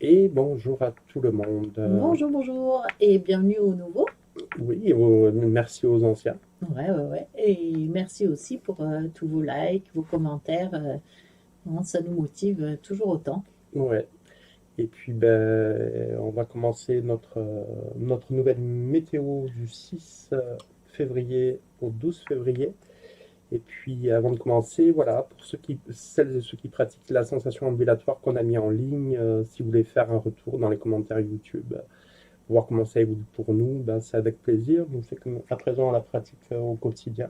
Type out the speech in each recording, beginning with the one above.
Et bonjour à tout le monde. Bonjour, bonjour et bienvenue au nouveau. Oui, merci aux anciens. Ouais, ouais, ouais. Et merci aussi pour tous vos likes, vos commentaires. Vraiment, ça nous motive toujours autant. Ouais. Et puis, on va commencer notre nouvelle météo du 6 février au 12 février. Et puis, avant de commencer, voilà, pour celles et ceux qui pratiquent la sensation ambulatoire qu'on a mis en ligne, si vous voulez faire un retour dans les commentaires YouTube, voir comment ça évolue pour nous, c'est avec plaisir. Nous, c'est qu'à présent, on la pratique au quotidien.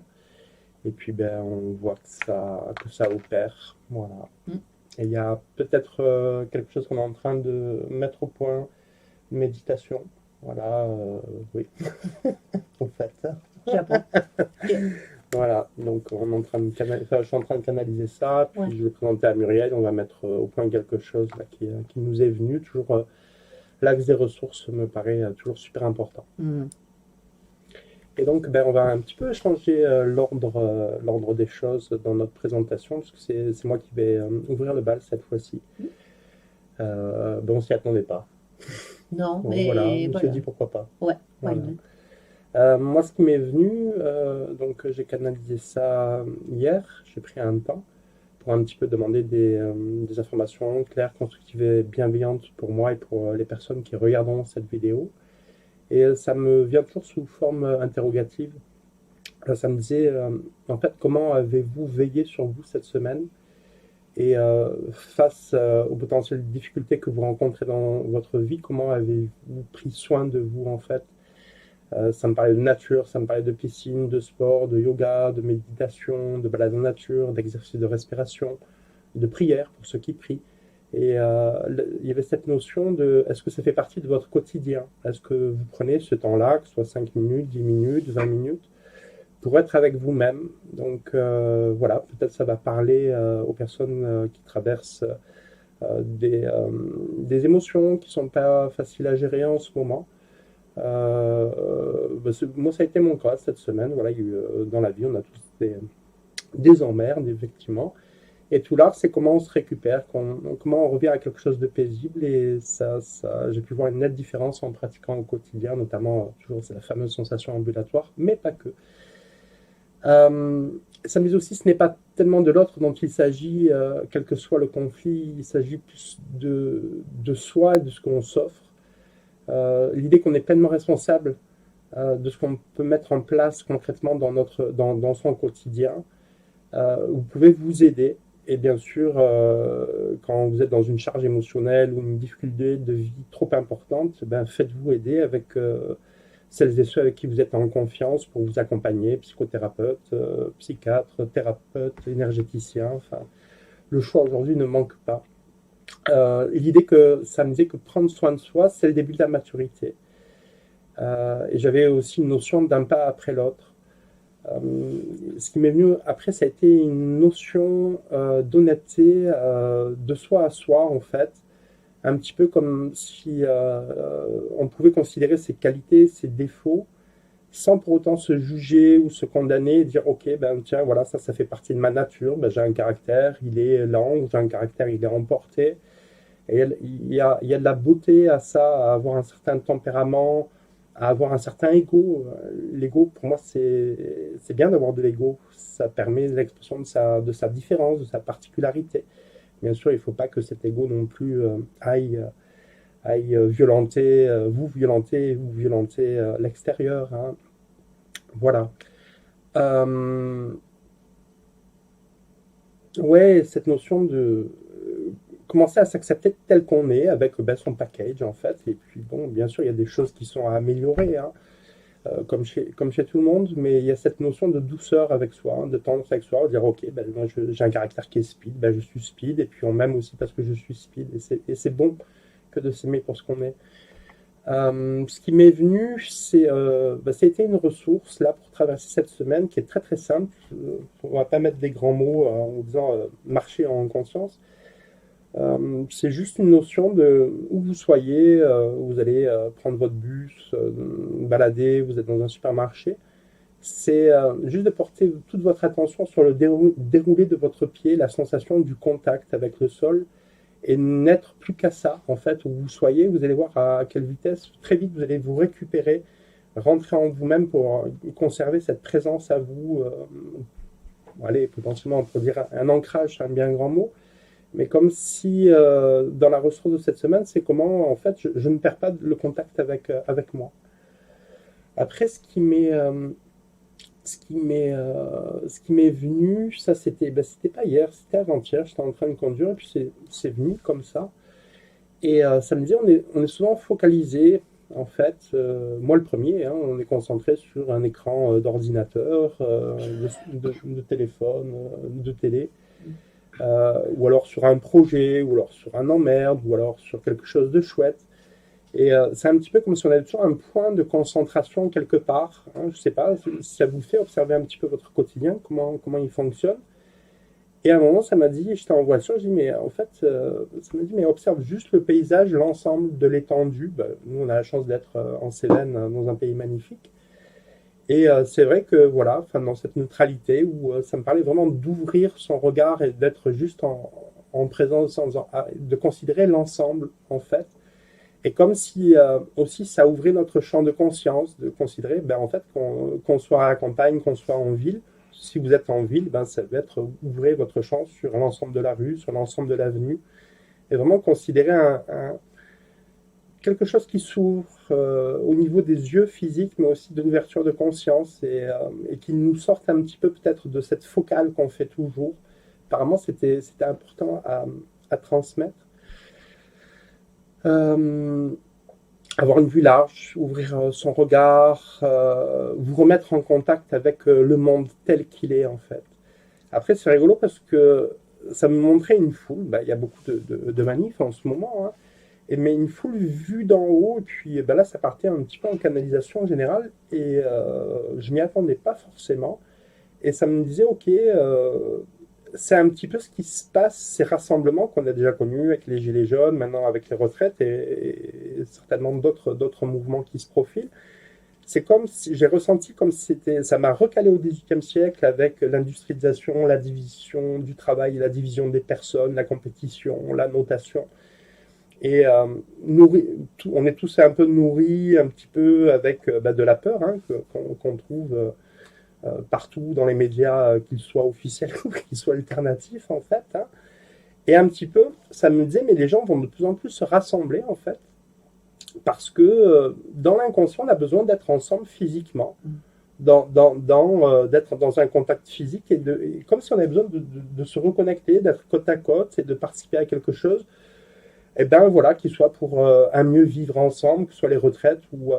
Et puis, on voit que ça opère. Voilà. Mm. Et il y a peut-être quelque chose qu'on est en train de mettre au point, une méditation. Voilà, oui, en fait. Japon. Ok. Voilà, donc je suis en train de canaliser ça, Ouais. puis je vais présenter à Muriel, on va mettre au point quelque chose là, qui nous est venu. Toujours, l'axe des ressources me paraît toujours super important. Mm. Et donc, on va un petit peu changer l'ordre des choses dans notre présentation, parce que c'est moi qui vais ouvrir le bal cette fois-ci. On s'y attendait pas. Non, Bon, voilà, mais on s'est voilà. dit pourquoi pas. Ouais, why Voilà. not? Moi, ce qui m'est venu, donc j'ai canalisé ça hier, j'ai pris un temps pour un petit peu demander des informations claires, constructives et bienveillantes pour moi et pour les personnes qui regarderont cette vidéo. Et ça me vient toujours sous forme interrogative. Ça me disait, en fait, comment avez-vous veillé sur vous cette semaine? Et face aux potentielles difficultés que vous rencontrez dans votre vie, comment avez-vous pris soin de vous, en fait? Ça me parlait de nature, ça me parlait de piscine, de sport, de yoga, de méditation, de balade en nature, d'exercice de respiration, de prière pour ceux qui prient. Et il y avait cette notion de est-ce que ça fait partie de votre quotidien? Est-ce que vous prenez ce temps-là, que ce soit 5 minutes, 10 minutes, 20 minutes, pour être avec vous-même? Donc voilà, peut-être ça va parler aux personnes qui traversent des émotions qui ne sont pas faciles à gérer en ce moment. Moi, ça a été mon cas cette semaine. Voilà, dans la vie, on a tous des emmerdes, effectivement. Et tout l'art, c'est comment on se récupère, comment on revient à quelque chose de paisible. Et j'ai pu voir une nette différence en pratiquant au quotidien, notamment, toujours, c'est la fameuse sensation ambulatoire, mais pas que. Euh, Ça me dit aussi, ce n'est pas tellement de l'autre dont il s'agit, quel que soit le conflit, il s'agit plus de soi et de ce qu'on s'offre. L'idée qu'on est pleinement responsable de ce qu'on peut mettre en place concrètement dans son quotidien. Vous pouvez vous aider. Et bien sûr, quand vous êtes dans une charge émotionnelle ou une difficulté de vie trop importante, faites-vous aider avec celles et ceux avec qui vous êtes en confiance pour vous accompagner, psychothérapeute, psychiatre, thérapeute, énergéticien. Enfin, le choix aujourd'hui ne manque pas. L'idée que ça me disait que prendre soin de soi, c'est le début de la maturité. Et j'avais aussi une notion d'un pas après l'autre. Euh, Ce qui m'est venu après, ça a été une notion d'honnêteté, de soi à soi, en fait. Un petit peu comme si on pouvait considérer ses qualités, ses défauts, sans pour autant se juger ou se condamner et dire, ok, tiens, voilà, ça fait partie de ma nature, j'ai un caractère, il est lent, j'ai un caractère, il est emporté. Et il y a de la beauté à ça, à avoir un certain tempérament, à avoir un certain ego. L'ego, pour moi, c'est bien d'avoir de l'ego. Ça permet l'expression de sa différence, de sa particularité. Bien sûr, il ne faut pas que cet ego non plus aille vous violenter l'extérieur, hein. Voilà. Euh, ouais, cette notion de commencer à s'accepter tel qu'on est avec son package en fait. Et puis bon, bien sûr, il y a des choses qui sont à améliorer, hein, comme chez tout le monde, mais il y a cette notion de douceur avec soi, hein, de tendresse avec soi, de dire ok, moi j'ai un caractère qui est speed, je suis speed, et puis on m'aime aussi parce que je suis speed, et c'est bon que de s'aimer pour ce qu'on est. Ce qui m'est venu, ça a été une ressource là pour traverser cette semaine qui est très très simple. On va pas mettre des grands mots en disant marcher en conscience. C'est juste une notion de où vous soyez, vous allez prendre votre bus, balader, vous êtes dans un supermarché. C'est juste de porter toute votre attention sur le déroulé de votre pied, la sensation du contact avec le sol et n'être plus qu'à ça, en fait, où vous soyez, vous allez voir à quelle vitesse, très vite, vous allez vous récupérer, rentrer en vous-même pour conserver cette présence à vous. Allez, potentiellement, on peut dire un ancrage, c'est un bien grand mot, mais comme si, dans la ressource de cette semaine, c'est comment, en fait, je ne perds pas le contact avec moi. Après, ce qui m'est venu, ça c'était pas hier, c'était avant-hier, j'étais en train de conduire et puis c'est venu comme ça. Et ça me dit, on est souvent focalisé, en fait, moi le premier, hein, on est concentré sur un écran d'ordinateur, de téléphone, de télé, ou alors sur un projet, ou alors sur un emmerde, ou alors sur quelque chose de chouette. Et c'est un petit peu comme si on avait toujours un point de concentration quelque part. Hein, je ne sais pas si ça vous fait observer un petit peu votre quotidien, comment il fonctionne. Et à un moment, ça m'a dit, j'étais en voiture, je dis, mais en fait, ça m'a dit, mais observe juste le paysage, l'ensemble de l'étendue. Ben, nous, on a la chance d'être en Cévennes, dans un pays magnifique. Et c'est vrai que, voilà, dans cette neutralité, où ça me parlait vraiment d'ouvrir son regard et d'être juste en présence, de considérer l'ensemble, en fait. Et comme si aussi ça ouvrait notre champ de conscience, de considérer, ben, en fait, qu'on soit à la campagne, qu'on soit en ville. Si vous êtes en ville, ben, ça va être ouvrir votre champ sur l'ensemble de la rue, sur l'ensemble de l'avenue, et vraiment considérer quelque chose qui s'ouvre au niveau des yeux physiques, mais aussi de l'ouverture de conscience, et qui nous sorte un petit peu peut-être de cette focale qu'on fait toujours. Apparemment, c'était important à transmettre. Avoir une vue large, ouvrir son regard, vous remettre en contact avec le monde tel qu'il est en fait. Après c'est rigolo parce que ça me montrait une foule, bah, il y a beaucoup de manifs en ce moment, hein, mais une foule vue d'en haut, et puis bah, là ça partait un petit peu en canalisation générale, et je m'y attendais pas forcément, et ça me disait ok, c'est un petit peu ce qui se passe, ces rassemblements qu'on a déjà connus avec les Gilets jaunes, maintenant avec les retraites et certainement d'autres mouvements qui se profilent. C'est comme si j'ai ressenti comme si ça m'a recalé au XVIIIe siècle avec l'industrialisation, la division du travail, la division des personnes, la compétition, la notation. Et on est tous un peu nourris un petit peu avec de la peur, hein, qu'on trouve partout dans les médias, qu'ils soient officiels ou qu'ils soient alternatifs en fait. Hein. Et un petit peu, ça me disait, mais les gens vont de plus en plus se rassembler en fait, parce que dans l'inconscient, on a besoin d'être ensemble physiquement, d'être dans un contact physique, et comme si on avait besoin de se reconnecter, d'être côte à côte et de participer à quelque chose, et ben voilà, qu'il soit pour un mieux vivre ensemble, que ce soit les retraites ou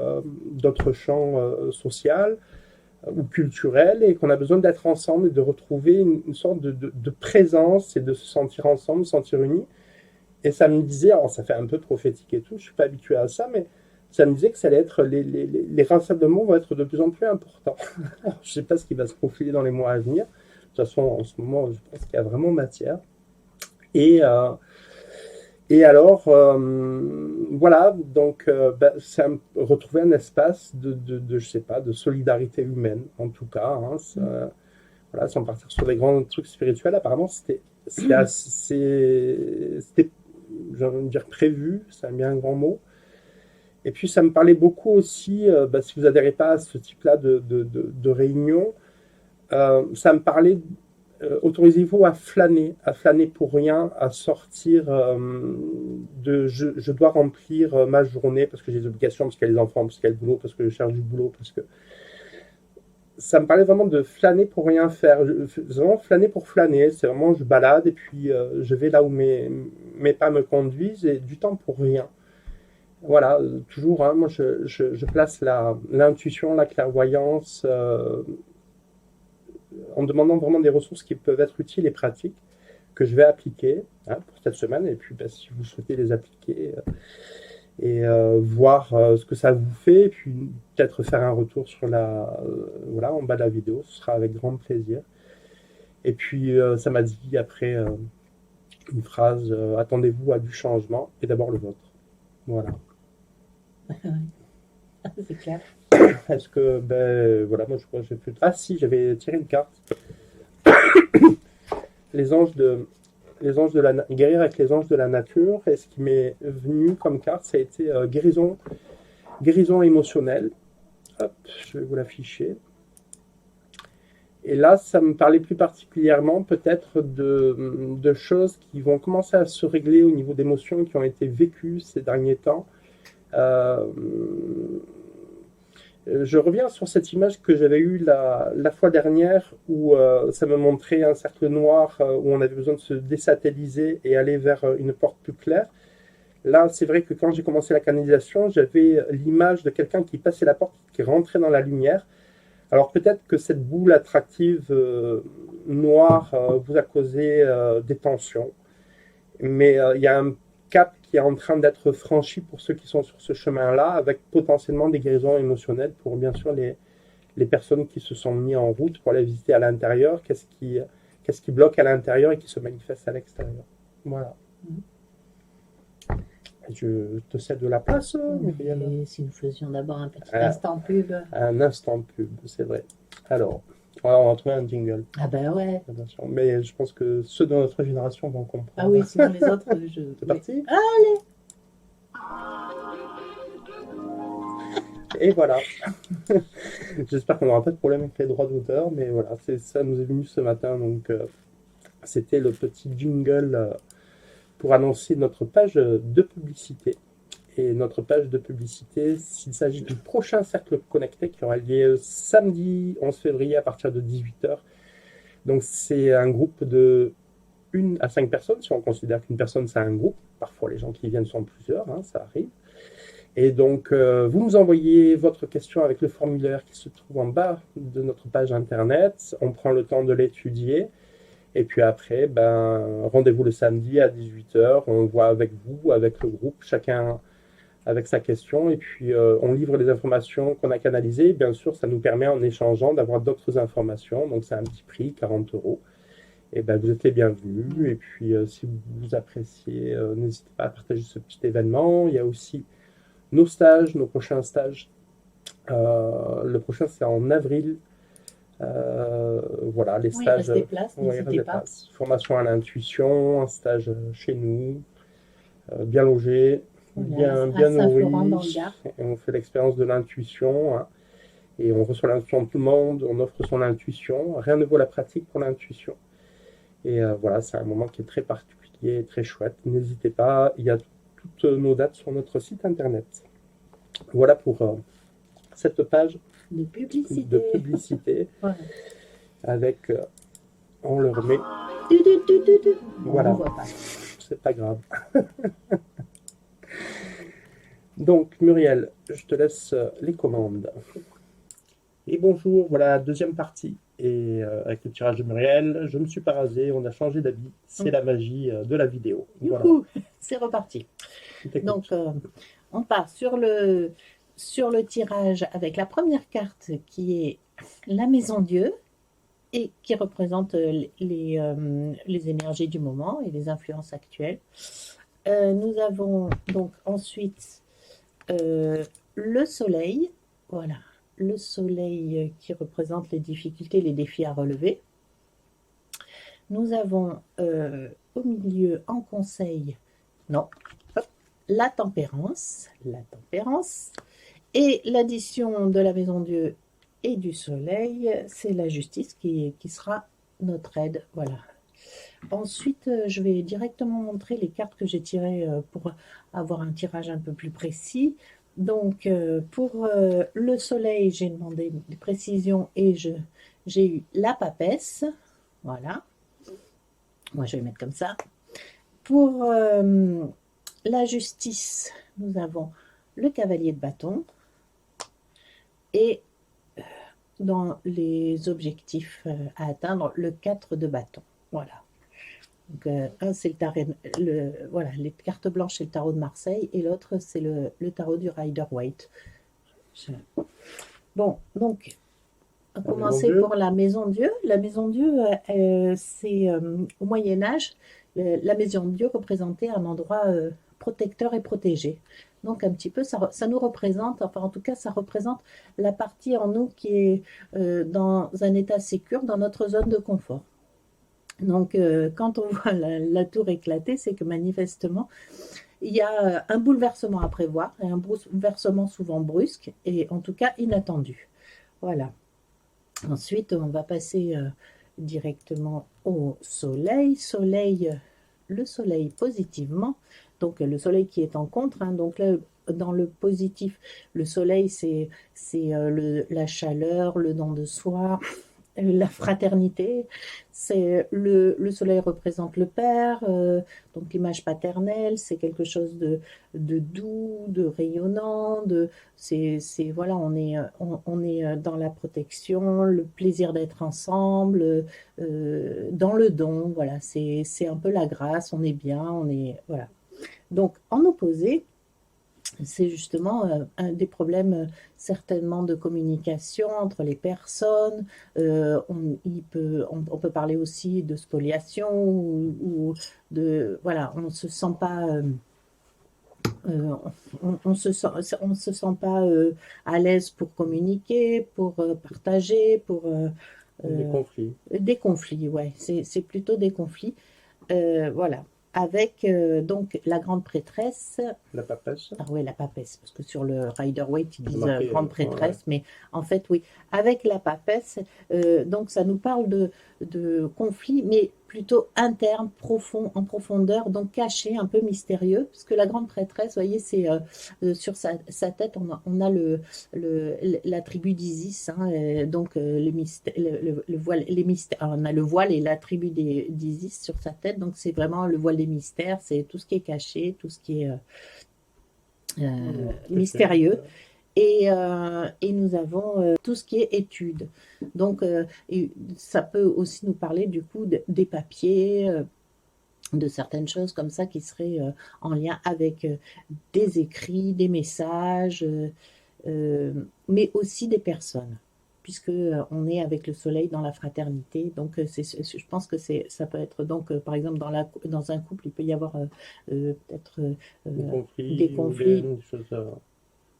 d'autres champs sociaux ou culturel, et qu'on a besoin d'être ensemble et de retrouver une sorte de présence et de se sentir ensemble, se sentir unis. Et ça me disait, alors ça fait un peu prophétique et tout, je ne suis pas habitué à ça, mais ça me disait que ça allait être, les rassemblements vont être de plus en plus importants. Je ne sais pas ce qui va se profiler dans les mois à venir. De toute façon, en ce moment, je pense qu'il y a vraiment matière. Et alors, voilà, donc c'est retrouver un espace je sais pas, de solidarité humaine, en tout cas. Hein, voilà, sans partir sur des grands trucs spirituels, apparemment, c'était j'ai envie de dire prévu, c'est un bien grand mot. Et puis, ça me parlait beaucoup aussi, si vous n'adhérez pas à ce type-là de réunion, ça me parlait. Autorisez-vous à flâner pour rien, à sortir je dois remplir ma journée parce que j'ai des obligations, parce qu'il y a les enfants, parce qu'il y a le boulot, parce que je cherche du boulot, parce que ça me parlait vraiment de flâner pour rien faire. C'est vraiment flâner pour flâner, c'est vraiment je balade et puis je vais là où mes pas me conduisent, et du temps pour rien. Voilà, toujours, hein, moi je place l'intuition, la clairvoyance, en demandant vraiment des ressources qui peuvent être utiles et pratiques, que je vais appliquer pour cette semaine, et puis si vous souhaitez les appliquer et voir ce que ça vous fait, et puis peut-être faire un retour sur voilà, en bas de la vidéo, ce sera avec grand plaisir. Et puis ça m'a dit après une phrase, attendez-vous à du changement, et d'abord le vôtre. Voilà. C'est clair. Est-ce que, voilà, moi je crois que j'ai plus. Ah si, j'avais tiré une carte. Les anges de guérir avec les anges de la nature. Et ce qui m'est venu comme carte, ça a été guérison émotionnelle. Hop, je vais vous l'afficher. Et là, ça me parlait plus particulièrement peut-être de choses qui vont commencer à se régler au niveau d'émotions qui ont été vécues ces derniers temps. Je reviens sur cette image que j'avais eue la fois dernière où ça me montrait un cercle noir où on avait besoin de se désatelliser et aller vers une porte plus claire. Là, c'est vrai que quand j'ai commencé la canalisation, j'avais l'image de quelqu'un qui passait la porte, qui rentrait dans la lumière. Alors peut-être que cette boule attractive noire vous a causé des tensions, mais il y a un cap qui est en train d'être franchi pour ceux qui sont sur ce chemin-là, avec potentiellement des guérisons émotionnelles pour bien sûr les personnes qui se sont mis en route pour aller visiter à l'intérieur, qu'est-ce qui bloque à l'intérieur et qui se manifeste à l'extérieur. Voilà. Je te cède de la place, Muriel. Et si nous faisions d'abord un petit instant pub. Un instant pub, c'est vrai. Alors, on va trouver un jingle. Ah ben ouais. Attention. Mais je pense que ceux de notre génération vont comprendre. Ah oui, sinon les autres, C'est parti. Allez. Et voilà. J'espère qu'on n'aura pas de problème avec les droits d'auteur, mais voilà, ça nous est venu ce matin. Donc, c'était le petit jingle pour annoncer notre page de publicité. Et notre page de publicité, s'il s'agit du prochain Cercle Connecté qui aura lieu samedi 11 février à partir de 18h. Donc c'est un groupe de 1 à 5 personnes, si on considère qu'une personne c'est un groupe. Parfois les gens qui viennent sont plusieurs, hein, ça arrive. Et donc vous nous envoyez votre question avec le formulaire qui se trouve en bas de notre page internet. On prend le temps de l'étudier. Et puis après, rendez-vous le samedi à 18h. On voit avec vous, avec le groupe, chacun avec sa question. Et puis, on livre les informations qu'on a canalisées. Bien sûr, ça nous permet, en échangeant, d'avoir d'autres informations. Donc, c'est un petit prix, 40 €. Et vous êtes les bienvenus. Et puis, si vous appréciez, n'hésitez pas à partager ce petit événement. Il y a aussi nos stages, nos prochains stages. Le prochain, c'est en avril. Voilà, les stages. Restez place, n'hésitez pas. Formation à l'intuition, un stage chez nous, bien logé, Voilà, bien nourri. Et on fait l'expérience de l'intuition, hein, et on reçoit l'intuition de tout le monde, on offre son intuition. Rien ne vaut la pratique pour l'intuition. Et voilà, c'est un moment qui est très particulier, très chouette. N'hésitez pas, il y a toutes nos dates sur notre site internet. Voilà pour cette page de publicité. Ouais. Avec, on le remet. Voilà, c'est pas grave. Donc Muriel, je te laisse les commandes. Et bonjour, voilà la deuxième partie. Et avec le tirage de Muriel, je ne me suis pas rasé, on a changé d'habit. C'est la magie de la vidéo. Voilà. C'est reparti. Donc on part sur le tirage avec la première carte qui est la Maison Dieu et qui représente les énergies du moment et les influences actuelles. Nous avons donc ensuite le soleil, voilà, le soleil qui représente les difficultés, les défis à relever. Nous avons au milieu en conseil, la tempérance, et l'addition de la Maison Dieu et du soleil, c'est la justice qui sera notre aide, voilà. Ensuite, je vais directement montrer les cartes que j'ai tirées pour avoir un tirage un peu plus précis. Donc, pour le soleil, j'ai demandé des précisions et j'ai eu la papesse, voilà. Moi, je vais mettre comme ça. Pour la justice, nous avons le cavalier de bâton et dans les objectifs à atteindre, le 4 de bâton. Voilà. Donc, un, c'est voilà, les cartes blanches, c'est le tarot de Marseille, et l'autre, c'est le tarot du Rider-Waite. Bon, donc, on va commencer pour la Maison Dieu. La Maison Dieu, c'est au Moyen-Âge, la Maison Dieu représentait un endroit protecteur et protégé. Donc un petit peu, ça nous représente, enfin en tout cas ça représente la partie en nous qui est dans un état sécure, dans notre zone de confort. Donc, quand on voit la tour éclater, c'est que manifestement, il y a un bouleversement à prévoir, et un bouleversement souvent brusque, et en tout cas inattendu. Voilà. Ensuite, on va passer directement au soleil. Le soleil positivement. Donc, le soleil qui est en contre. Hein, donc là, dans le positif, le soleil, c'est la chaleur, le don de soi, la fraternité. C'est le soleil représente le père, donc l'image paternelle, c'est quelque chose de doux, de rayonnant, voilà, on est dans la protection, le plaisir d'être ensemble, dans le don, voilà, c'est un peu la grâce, on est bien, on est, voilà. Donc, en opposé, c'est justement un des problèmes certainement de communication entre les personnes. On peut parler aussi de spoliation ou de voilà, on se sent pas on se sent pas à l'aise pour communiquer, pour partager, pour Des euh, conflits, des conflits. Ouais, c'est plutôt des conflits. Voilà, avec donc la grande prêtresse. la papesse, Ah ouais, la papesse, parce que sur le Rider-Waite, ils c'est disent marqué, grande ouais, prêtresse, mais en fait, oui, avec la papesse, donc ça nous parle de conflits, mais plutôt internes, profonds, en profondeur, donc cachés, un peu mystérieux, parce que la grande prêtresse, vous voyez, c'est sur sa tête, on a la tribu d'Isis, hein, donc le voile, les mystères, on a le voile et la tribu d'Isis sur sa tête, donc c'est vraiment le voile des mystères, c'est tout ce qui est caché, tout ce qui est caché, mystérieux. Et nous avons tout ce qui est études. Donc, ça peut aussi nous parler du coup des papiers, de certaines choses comme ça qui seraient en lien avec des écrits, des messages, mais aussi des personnes. Puisque on est avec le soleil dans la fraternité, donc je pense que ça peut être donc par exemple dans un couple il peut y avoir peut-être des des conflits ou conflits. des choses à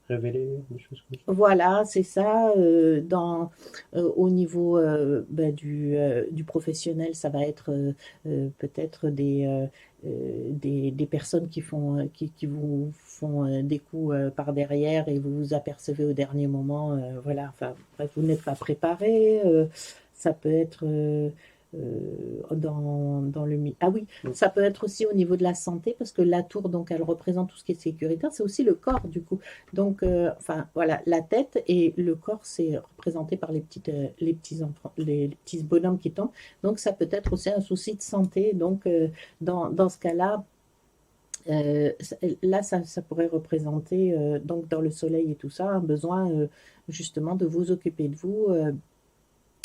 révéler, des choses comme ça. Voilà, c'est ça. Au niveau du professionnel, ça va être peut-être des personnes qui vous font des coups par derrière et vous vous apercevez au dernier moment. Voilà, enfin, bref, vous n'êtes pas préparé. Ça peut être dans ah oui, Mm. ça peut être aussi au niveau de la santé parce que la tour, donc, elle représente tout ce qui est sécuritaire. C'est aussi le corps, du coup. Donc, enfin, voilà, la tête et le corps, c'est représenté par les petits enfants, les petits bonhommes qui tombent. Donc, ça peut être aussi un souci de santé. Donc, dans ce cas-là, là, ça pourrait représenter, donc dans le soleil et tout ça, un besoin justement de vous occuper de vous,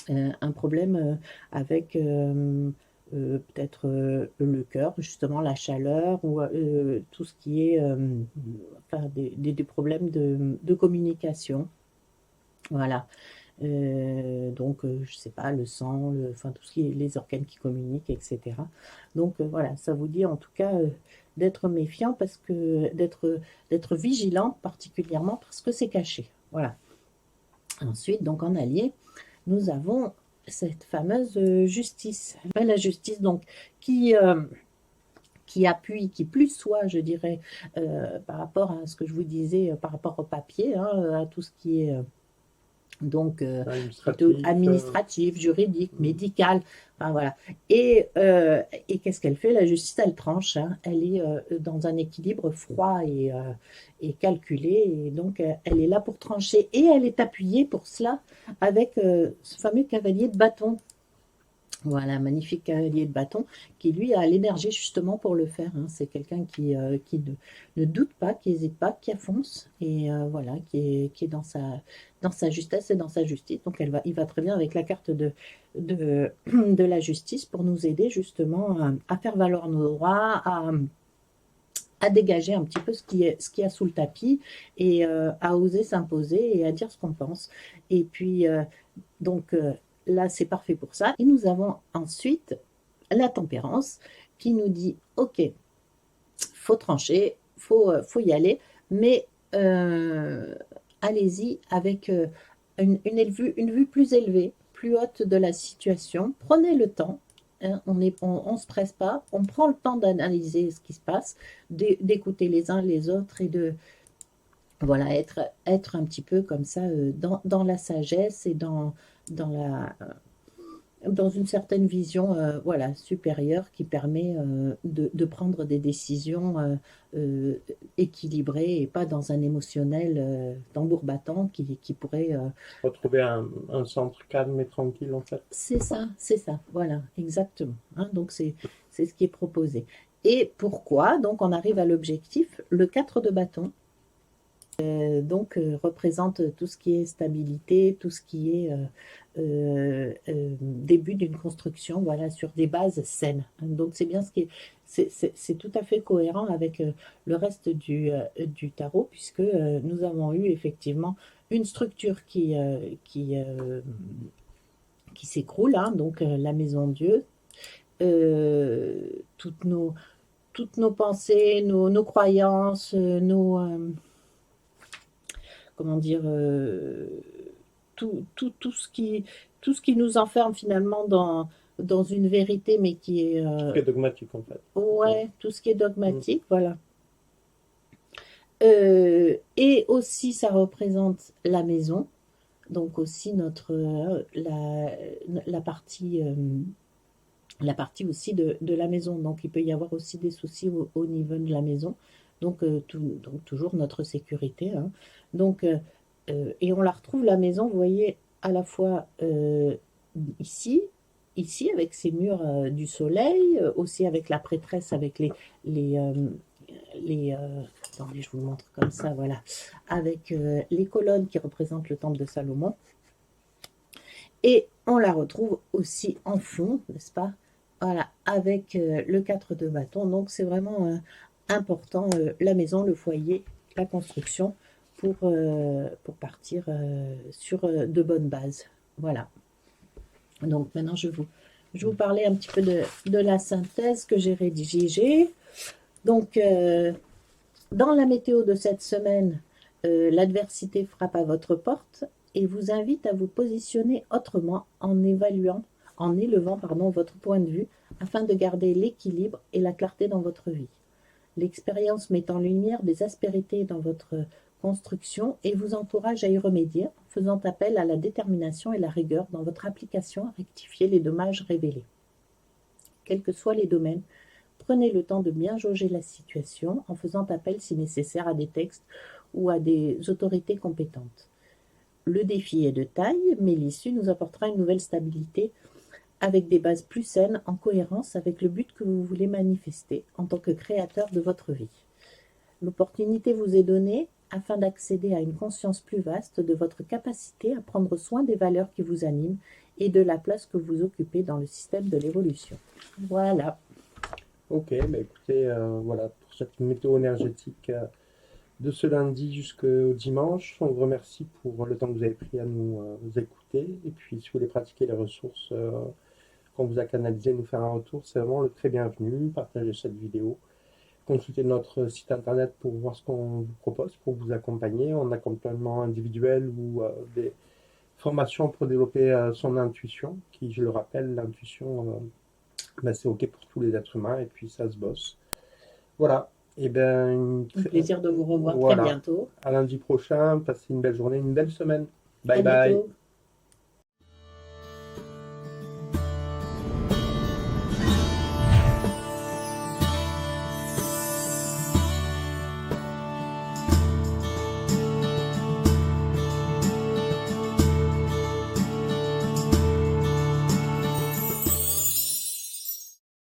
un problème avec peut-être le cœur, justement la chaleur ou tout ce qui est enfin, des problèmes de communication. Voilà. Donc, je sais pas, le sang, enfin, tout ce qui est les organes qui communiquent, etc. Donc, voilà, ça vous dit en tout cas d'être méfiant parce que d'être vigilant particulièrement parce que c'est caché. Voilà. Ensuite, donc en allié, nous avons cette fameuse justice. La justice, donc, qui, euh, qui appuie, qui plus soit, je dirais, par rapport à ce que je vous disais, par rapport au papier, hein, à tout ce qui est donc plutôt Administratif, administratif, juridique, mm. médical, enfin voilà. Et qu'est-ce qu'elle fait? La justice, elle tranche, hein. Elle est dans un équilibre froid et calculé, et donc elle est là pour trancher, et elle est appuyée pour cela avec ce fameux cavalier de bâton. Voilà, magnifique cavalier de bâton qui, lui, a l'énergie justement pour le faire, hein. C'est quelqu'un qui ne doute pas, qui n'hésite pas, qui fonce et voilà, qui est dans sa justesse et dans sa justice. Donc, il va très bien avec la carte de la justice pour nous aider justement à faire valoir nos droits, à dégager un petit peu ce qui a sous le tapis et à oser s'imposer et à dire ce qu'on pense. Et puis, donc là, c'est parfait pour ça. Et nous avons ensuite la tempérance qui nous dit, OK, faut trancher, faut y aller, mais allez-y avec une vue plus élevée, plus haute de la situation. Prenez le temps. hein, on se presse pas, on prend le temps d'analyser ce qui se passe, d'écouter les uns les autres et de voilà, être un petit peu comme ça dans la sagesse et dans dans une certaine vision voilà, supérieure qui permet de prendre des décisions équilibrées et pas dans un émotionnel tambour battant qui pourrait... Retrouver un centre calme et tranquille, en fait. c'est ça, voilà, exactement. Hein, donc c'est ce qui est proposé. Et pourquoi? Donc on arrive à l'objectif, le 4 de bâton. Donc représente tout ce qui est stabilité, tout ce qui est début d'une construction, voilà, sur des bases saines. Donc c'est bien ce qui est, c'est tout à fait cohérent avec le reste du tarot, puisque nous avons eu effectivement une structure qui s'écroule, hein, donc la maison Dieu, euh, toutes nos, toutes nos pensées, nos croyances, comment dire, tout ce qui nous enferme finalement dans une vérité, mais qui est... Tout est dogmatique, en fait. ouais, tout ce qui est dogmatique, voilà. Et aussi, ça représente la maison, donc aussi la partie aussi de la maison. Donc, il peut y avoir aussi des soucis au niveau de la maison. Donc, donc toujours notre sécurité. Hein. Donc, et on la retrouve, la maison, vous voyez, à la fois ici, ici avec ces murs du soleil, aussi avec la prêtresse, avec les, attendez, je vous le montre comme ça, voilà, avec les colonnes qui représentent le temple de Salomon. Et on la retrouve aussi en fond, n'est-ce pas? Voilà, avec le 4 de bâton. Donc c'est vraiment important, la maison, le foyer, la construction, pour partir sur de bonnes bases. Voilà. Donc maintenant, je vais vous parler un petit peu de la synthèse que j'ai rédigée. Donc, dans la météo de cette semaine, l'adversité frappe à votre porte et vous invite à vous positionner autrement en élevant votre point de vue afin de garder l'équilibre et la clarté dans votre vie. L'expérience met en lumière des aspérités dans votre construction et vous encourage à y remédier en faisant appel à la détermination et la rigueur dans votre application à rectifier les dommages révélés. Quels que soient les domaines, prenez le temps de bien jauger la situation en faisant appel si nécessaire à des textes ou à des autorités compétentes. Le défi est de taille, mais l'issue nous apportera une nouvelle stabilité avec des bases plus saines en cohérence avec le but que vous voulez manifester en tant que créateur de votre vie. L'opportunité vous est donnée afin d'accéder à une conscience plus vaste de votre capacité à prendre soin des valeurs qui vous animent et de la place que vous occupez dans le système de l'évolution. Voilà. Ok, bah écoutez, voilà pour cette météo énergétique de ce lundi jusqu'au dimanche. On vous remercie pour le temps que vous avez pris à nous écouter. Et puis, si vous voulez pratiquer les ressources qu'on vous a canalisées, nous faire un retour, c'est vraiment le très bienvenu. Partagez cette vidéo. Consultez notre site internet pour voir ce qu'on vous propose, pour vous accompagner en accompagnement individuel ou des formations pour développer son intuition, qui, je le rappelle, l'intuition, c'est OK pour tous les êtres humains et puis ça se bosse. Voilà. Et ben, Un plaisir de vous revoir voilà. très bientôt. À lundi prochain. Passez une belle journée, une belle semaine. À Bye bye. bientôt.